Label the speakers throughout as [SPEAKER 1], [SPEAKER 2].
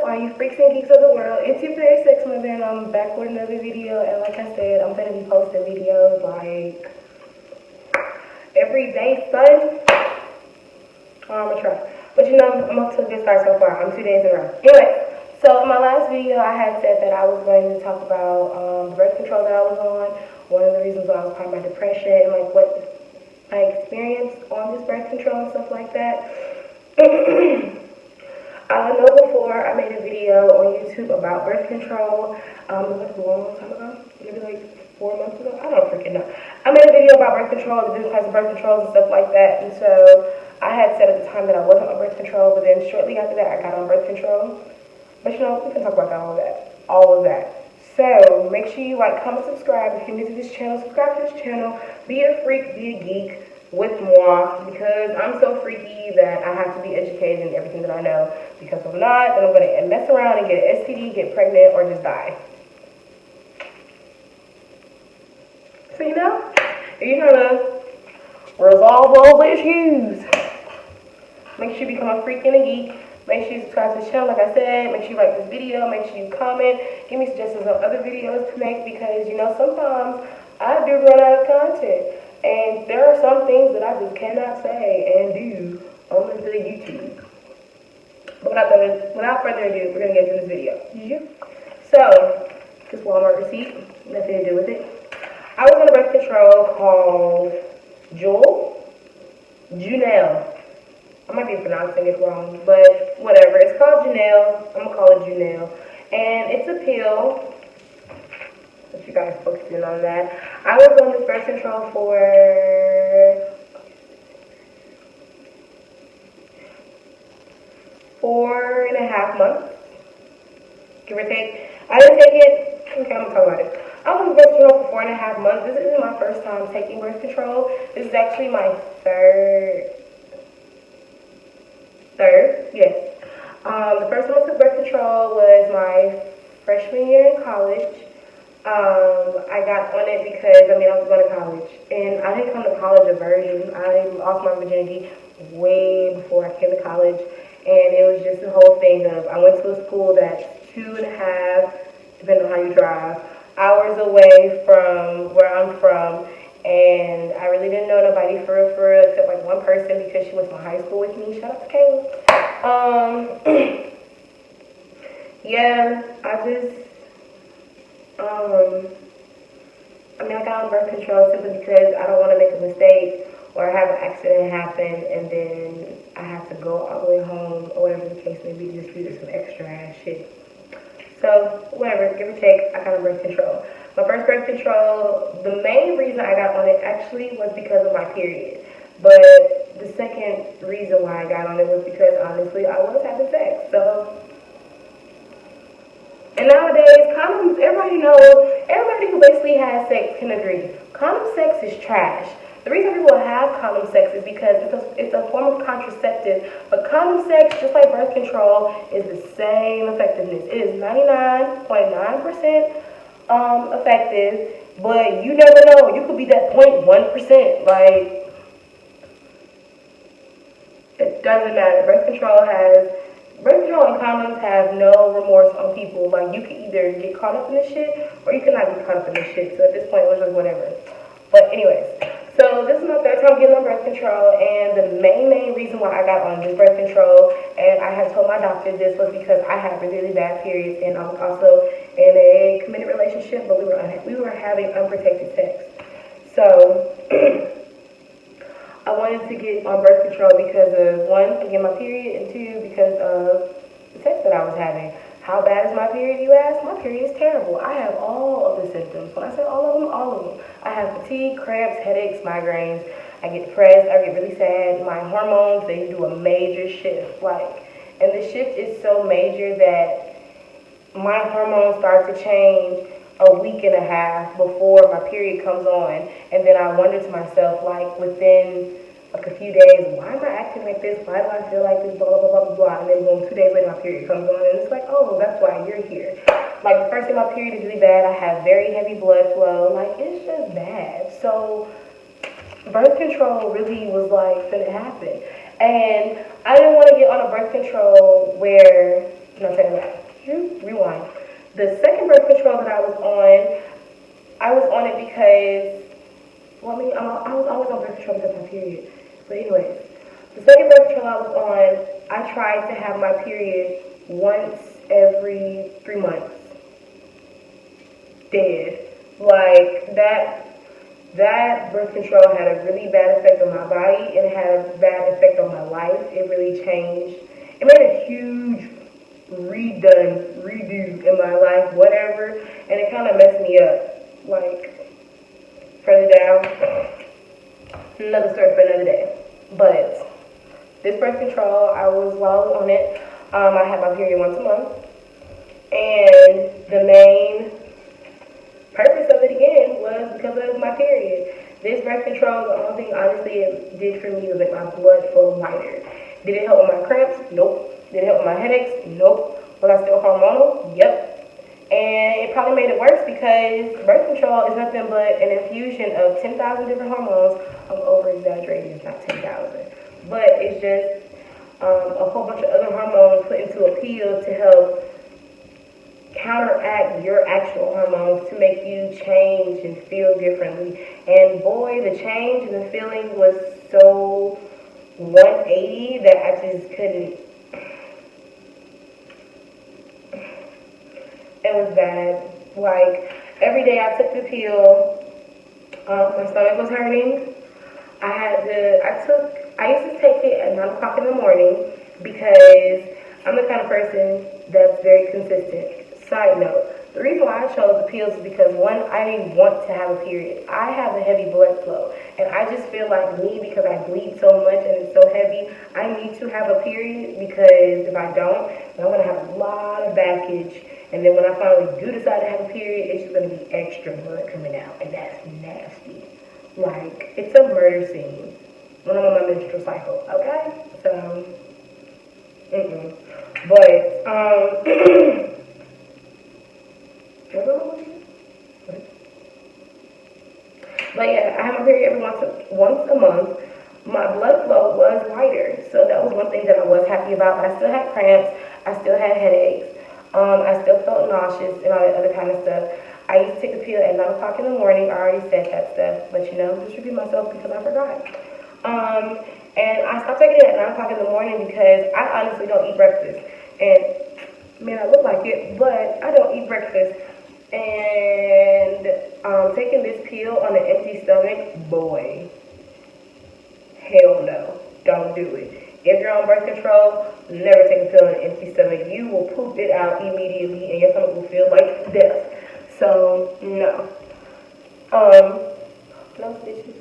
[SPEAKER 1] all you freaks and geeks of the world? It's your favorite sex mother, and I'm back with another video. And like I said, I'm gonna be posting videos like every day, son. I'm gonna try, but you know, I'm off to a good start so far. I'm 2 days in a row. Anyway, so in my last video, I had said that I was going to talk about the birth control that I was on. One of the reasons why I was part of my depression and like what I experienced on this birth control and stuff like that. I know before I made a video on YouTube about birth control. It was like a long time ago, maybe like 4 months ago. I don't freaking know. I made a video about birth control, the different types of birth controls and stuff like that. And so I had said at the time that I wasn't on birth control, but then shortly after that I got on birth control. But you know, we can talk about all of that. So make sure you like, comment, subscribe. If you're new to this channel, subscribe to this channel. Be a freak, be a geek with moi, because I'm so freaky that I have to be educated in everything that I know, because if I'm not, then I'm going to mess around and get an STD, get pregnant, or just die. So you know, if you're trying to resolve all the issues, make sure you become a freak and a geek. Make sure you subscribe to the channel, like I said. Make sure you like this video. Make sure you comment. Give me suggestions on other videos to make, because you know, sometimes I do run out of content. And there are some things that I just cannot say and do on the YouTube. But without further ado, we're going to get into this video. So, this Walmart receipt, nothing to do with it. I was on a birth control called Junelle. I might be pronouncing it wrong, but whatever. It's called Junelle. I'm going to call it Junelle. And it's a pill. If you guys focus in on that. I was on this birth control for 4.5 months, give or take. I didn't take it. Okay, I'm gonna talk about it. I was on birth control for 4.5 months. This isn't my first time taking birth control. This is actually my third, yes. The first time I took birth control was my freshman year in college. I got on it because, I was going to college, and I didn't come to college a virgin. I lost my virginity way before I came to college, and it was just the whole thing of, I went to a school that's 2.5, depending on how you drive, hours away from where I'm from, and I really didn't know nobody for real, except like one person, because she went to high school with me. Shout out to Kayla. Yeah, I got on birth control simply because I don't want to make a mistake or have an accident happen and then I have to go all the way home or whatever the case may be, just due to some extra ass shit. So, whatever, give or take, I got on birth control. My first birth control, the main reason I got on it actually was because of my period. But the second reason why I got on it was because, honestly, I was having sex. So, and nowadays, condoms, everybody who basically has sex can agree. Condom sex is trash. The reason people have condom sex is because it's a form of contraceptive. But condom sex, just like birth control, is the same effectiveness. It is 99.9% effective, but you never know. You could be that 0.1%. Like, it doesn't matter. Birth control and condoms have no remorse on people. Like, you can either get caught up in this shit or you cannot get caught up in this shit. So at this point, it was just whatever. But anyways, so this is my third time getting on birth control, and the main reason why I got on this birth control, and I had told my doctor this, was because I had really bad periods, and I was also in a committed relationship, but we were having unprotected sex. So I wanted to get on birth control because of, one, again, my period, and two, because of the sex that I was having. How bad is my period, you ask? My period is terrible. I have all of the symptoms. When I say all of them. I have fatigue, cramps, headaches, migraines. I get depressed. I get really sad. My hormones, they do a major shift. And the shift is so major that my hormones start to change a week and a half before my period comes on, and then I wonder to myself, like, within like a few days, why am I acting like this? Why do I feel like this? Blah, blah, blah, blah, blah. And then boom, 2 days later, my period comes on, and it's like, oh, that's why you're here. Like, the first day my period is really bad. I have very heavy blood flow. Like, it's just bad. So birth control really was like finna happen, and I didn't want to get on a birth control where, no, say that. rewind. The second birth control that I was on it because, well, I mean, I was always on birth control because of my period. But anyways, the second birth control I was on, I tried to have my period once every 3 months. Dead. Like that birth control had a really bad effect on my body and it had a bad effect on my life. It really changed. It made a huge redo in my life, whatever, and it kind of messed me up. Like, further down, another story for another day. But this birth control, while I was on it, I had my period once a month, and the main purpose of it again was because of my period. This birth control, the only thing honestly it did for me was make my blood flow lighter. Did it help with my cramps? Nope. Did it help with my headaches? Nope. Was I still hormonal? Yep. And it probably made it worse because birth control is nothing but an infusion of 10,000 different hormones. I'm over exaggerating, it's not 10,000. But it's just a whole bunch of other hormones put into a pill to help counteract your actual hormones to make you change and feel differently. And boy, the change and the feeling was so 180 that I just couldn't. It was bad. Like, every day I took the pill, my stomach was hurting. I used to take it at 9 o'clock in the morning because I'm the kind of person that's very consistent. Side note, the reason why I chose the pills is because, one, I didn't want to have a period. I have a heavy blood flow, and I just feel like because I bleed so much and it's so heavy, I need to have a period because if I don't, then I'm going to have a lot of baggage. And then when I finally do decide to have a period, it's just going to be extra blood coming out, and that's nasty. Like, it's a murder scene when I'm on my menstrual cycle, okay? So, But, But yeah, I have my period every once a month. My blood flow was lighter, so that was one thing that I was happy about. But I still had cramps, I still had headaches, I still felt nauseous and all that other kind of stuff. I used to take the pill at 9 o'clock in the morning. I already said that stuff, but just repeat myself because I forgot. And I stopped taking it at 9 o'clock in the morning because I honestly don't eat breakfast. And man, I look like it, but I don't eat breakfast. And taking this pill on an empty stomach, boy, hell no, don't do it. If you're on birth control, never take a pill on an empty stomach. You will poop it out immediately and your stomach will feel like death. So, no. No stitches.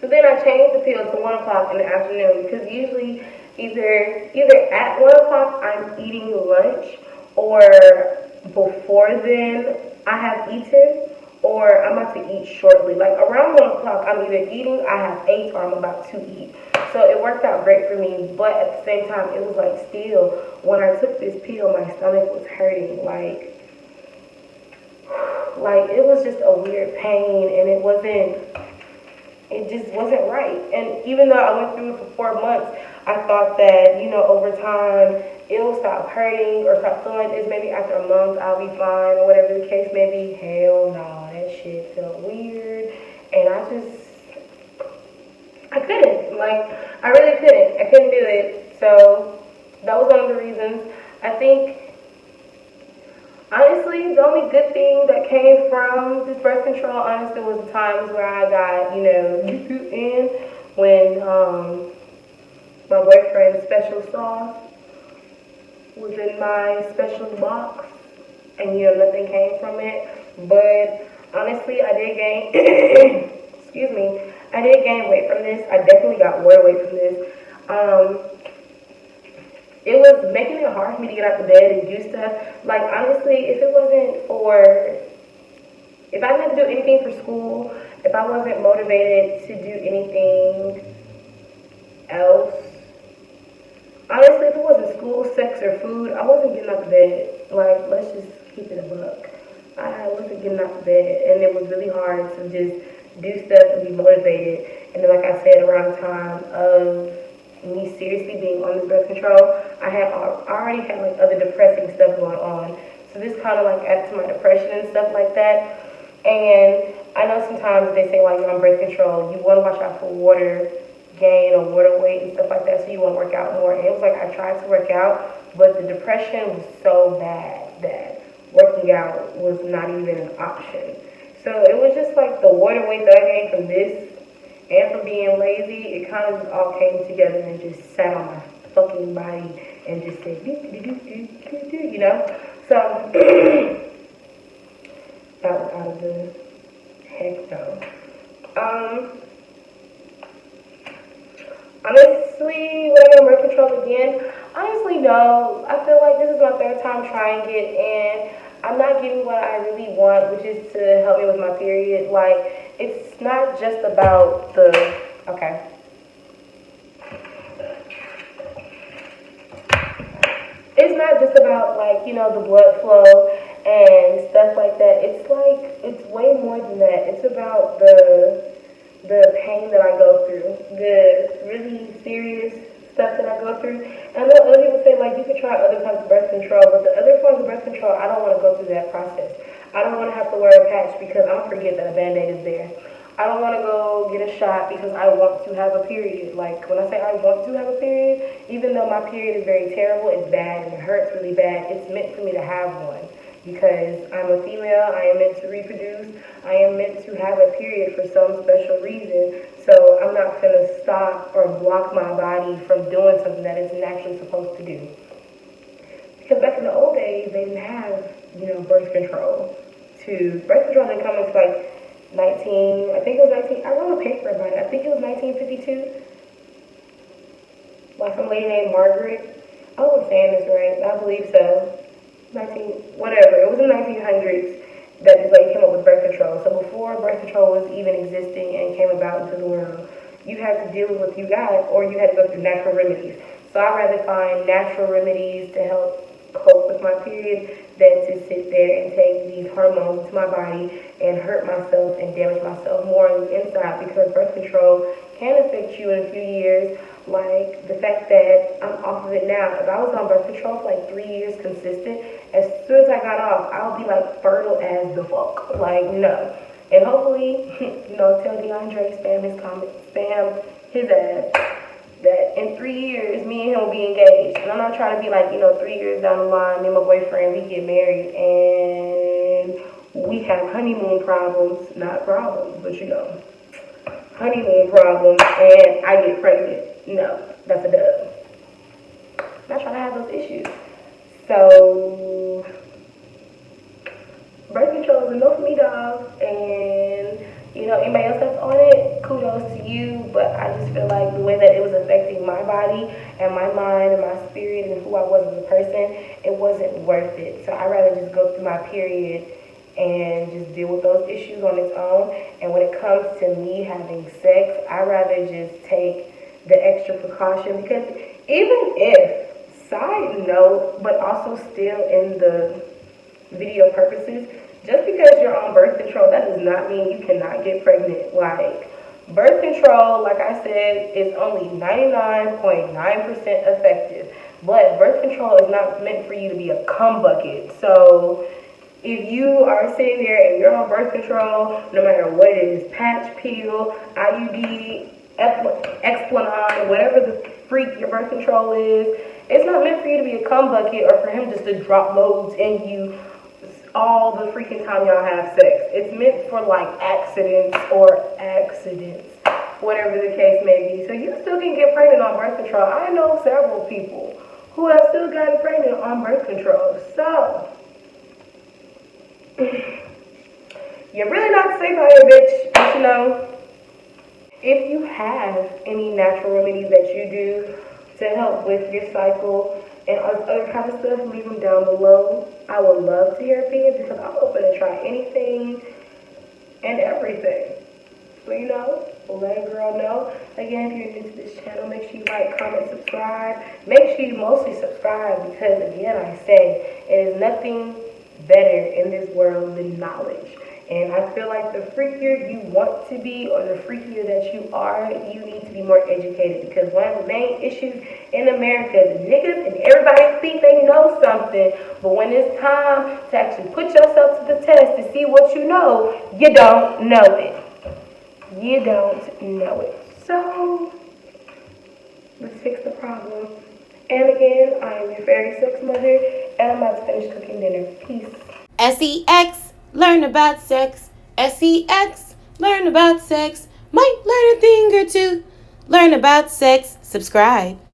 [SPEAKER 1] So then I changed the pill to 1 o'clock in the afternoon because usually either at 1 o'clock I'm eating lunch or before then I have eaten or I'm about to eat shortly. Like around 1 o'clock I'm either eating, I have ate, or I'm about to eat. So it worked out great for me, but at the same time it was like still when I took this pill my stomach was hurting. Like it was just a weird pain and it just wasn't right. And even though I went through it for 4 months, I thought that, over time, it'll stop hurting or stop feeling like this. Maybe after a month, I'll be fine or whatever the case may be. Hell no, that shit felt weird. And I couldn't. I really couldn't. I couldn't do it. So that was one of the reasons. I think, honestly, the only good thing that came from this birth control, honestly, was the times where I got, in when my boyfriend's special sauce was in my special box, and nothing came from it. But honestly, I did gain, excuse me, I did gain weight from this. I definitely got more weight from this. It was making it hard for me to get out of bed and do stuff. Like, honestly, if I didn't have to do anything for school, if I wasn't motivated to do anything else, honestly, if it wasn't school, sex, or food, I wasn't getting out of bed. Like, let's just keep it a buck. I wasn't getting out of bed, and it was really hard to just do stuff and be motivated. And then, like I said, around the time of me seriously being on this birth control, I already had like other depressing stuff going on. So this kind of like added to my depression and stuff like that. And I know sometimes they say like you're on birth control, you want to watch out for water gain or water weight and stuff like that, so you want to work out more. And it was like I tried to work out, but the depression was so bad that working out was not even an option. So it was just like the water weight that I gained from this and from being lazy, it kind of just all came together and just sat on my fucking body and just said, you know? So that was out of the heck though. Honestly, would I get on birth control again? Honestly, no. I feel like this is my third time trying it, and I'm not getting what I really want, which is to help me with my period. Like, it's not just about the, okay. It's not just about, like, you know, the blood flow and stuff like that. It's like, it's way more than that. It's about the pain that I go through, the really serious stuff that I go through. And I know other people say, like, you could try other kinds of birth control, but the other forms of birth control, I don't want to go through that process. I don't want to have to wear a patch because I'm going to forget that a Band-Aid is there. I don't want to go get a shot because I want to have a period. Like, when I say I want to have a period, even though my period is very terrible, it's bad and it hurts really bad, it's meant for me to have one. Because I'm a female, I am meant to reproduce, I am meant to have a period for some special reason, so I'm not gonna stop or block my body from doing something that it's naturally supposed to do. Because back in the old days, they didn't have, you know, birth control. Birth control didn't come into like I think it was 19, I wrote a paper about it, I think it was 1952, by some lady named Margaret. I wasn't saying this right, I believe so. Whatever, it was in the 1900s that this lady came up with birth control. So before birth control was even existing and came about into the world, you had to deal with what you got, or you had to go through natural remedies. So I'd rather find natural remedies to help cope with my period than to sit there and take these hormones into my body and hurt myself and damage myself more on the inside, because birth control can affect you in a few years. Like the fact that I'm off of it now. If I was on birth control for like 3 years consistent, as soon as I got off, I would be like fertile as the fuck. Like, no. And hopefully, you know, tell DeAndre, spam his comment, spam his ass, that in 3 years, me and him will be engaged. And I'm not trying to be like, you know, 3 years down the line, me and my boyfriend, we get married and we have honeymoon problems, not problems, but you know, honeymoon problems, and I get pregnant. No, that's a dub. I'm not trying to have those issues. So, birth control is enough for me, dog. And, you know, anybody else that's on it, kudos to you. But I just feel like the way that it was affecting my body and my mind and my spirit and who I was as a person, it wasn't worth it. So I'd rather just go through my period and just deal with those issues on its own. And when it comes to me having sex, I'd rather just take the extra precaution, because even if, side note, but also still in the video purposes, just because you're on birth control, that does not mean you cannot get pregnant. Like, birth control, like I said, is only 99.9% effective, but birth control is not meant for you to be a cum bucket. So if you are sitting there and you're on birth control, no matter what it is, patch, pill, IUD, Explanon, whatever the freak your birth control is, it's not meant for you to be a cum bucket or for him just to drop loads in you all the freaking time y'all have sex. It's meant for like accidents, whatever the case may be. So you still can get pregnant on birth control. I know several people who have still gotten pregnant on birth control. So you're really not safe out here, bitch, but you know. If you have any natural remedies that you do to help with your cycle and other kind of stuff, leave them down below. I would love to hear opinions because I'm open to try anything and everything. So, you know, let a girl know. Again, if you're new to this channel, make sure you like, comment, subscribe. Make sure you mostly subscribe because, again, I say, it is nothing better in this world than knowledge. And I feel like the freakier you want to be or the freakier that you are, you need to be more educated, because one of the main issues in America is niggas and everybody think they know something, but when it's time to actually put yourself to the test to see what you know, you don't know it. You don't know it. So, let's fix the problem. And again, I am your fairy sex mother, and I'm about to finish cooking dinner. Peace.
[SPEAKER 2] SEX, learn about sex. SEX, learn about sex. Might learn a thing or two. Learn about sex. Subscribe.